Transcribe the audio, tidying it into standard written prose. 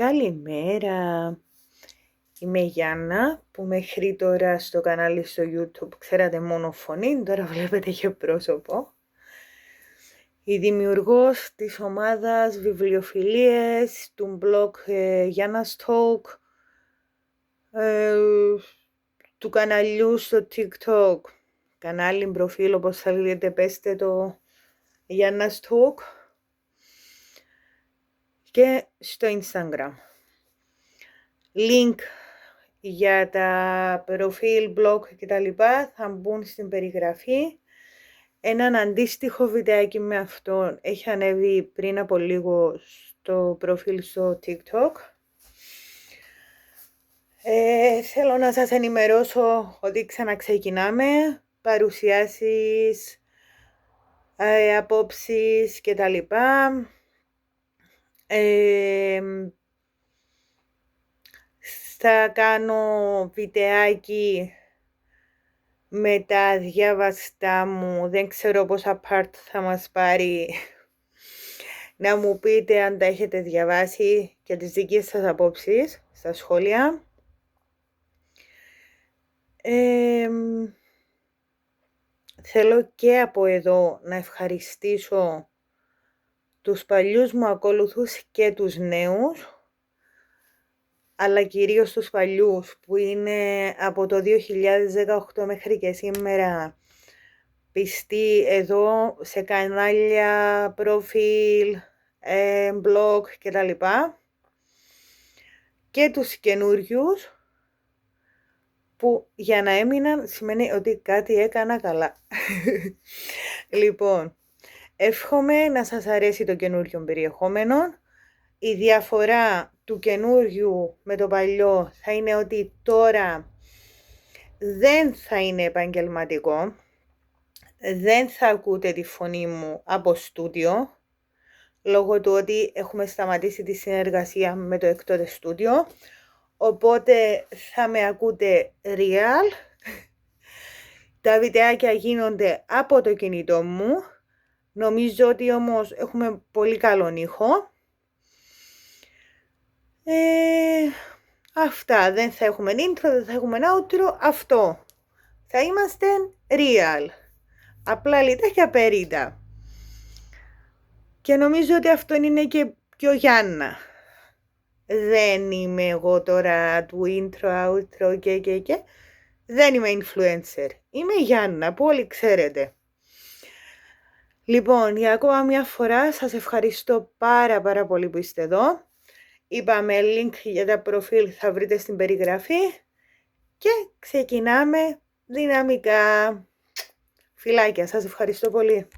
Καλημέρα, είμαι η Γιάννα που μέχρι τώρα στο κανάλι στο YouTube ξέρατε μόνο φωνή, τώρα βλέπετε και πρόσωπο. Η δημιουργός της ομάδας βιβλιοφιλίες, του blog Γιάννας Talk, του καναλιού στο TikTok, κανάλι, προφίλ, όπως θέλετε πέστε το, Γιάννας Talk, και στο Instagram. Link για τα προφίλ, blog και τα λοιπά θα μπουν στην περιγραφή. Έναν αντίστοιχο βιντεάκι με αυτό έχει ανέβει πριν από λίγο στο προφίλ στο TikTok. Θέλω να σας ενημερώσω ότι ξαναξεκινάμε, παρουσιάσεις, απόψεις και τα λοιπά. Θα κάνω βιντεάκι με τα διάβαστά μου, δεν ξέρω πόσα part θα μας πάρει, να μου πείτε αν τα έχετε διαβάσει και τις δικές σας απόψεις στα σχόλια. Θέλω και από εδώ να ευχαριστήσω τους παλιούς μου ακόλουθους και τους νέους, αλλά κυρίως τους παλιούς που είναι από το 2018 μέχρι και σήμερα πιστοί εδώ σε κανάλια, προφίλ, blog κτλ. Και τους καινούριους που για να έμειναν σημαίνει ότι κάτι έκανα καλά. Λοιπόν, εύχομαι να σας αρέσει το καινούριο περιεχόμενο. Η διαφορά του καινούριου με το παλιό θα είναι ότι τώρα δεν θα είναι επαγγελματικό. Δεν θα ακούτε τη φωνή μου από στούντιο, λόγω του ότι έχουμε σταματήσει τη συνεργασία με το εκτός στούντιο. Οπότε θα με ακούτε real. Τα βιντεάκια γίνονται από το κινητό μου. Νομίζω ότι όμως έχουμε πολύ καλό ήχο. Αυτά, δεν θα έχουμε intro, δεν θα έχουμε outro, αυτό. Θα είμαστε real. Απλά λιτά και απερίτα. Και νομίζω ότι αυτό είναι και πιο Γιάννα. Δεν είμαι εγώ τώρα του intro, outro και. Δεν είμαι influencer. Είμαι Γιάννα που όλοι ξέρετε. Λοιπόν, για ακόμα μια φορά σας ευχαριστώ πάρα πολύ που είστε εδώ. Είπαμε link για τα προφίλ θα βρείτε στην περιγραφή. Και ξεκινάμε δυναμικά. Φιλάκια, σας ευχαριστώ πολύ.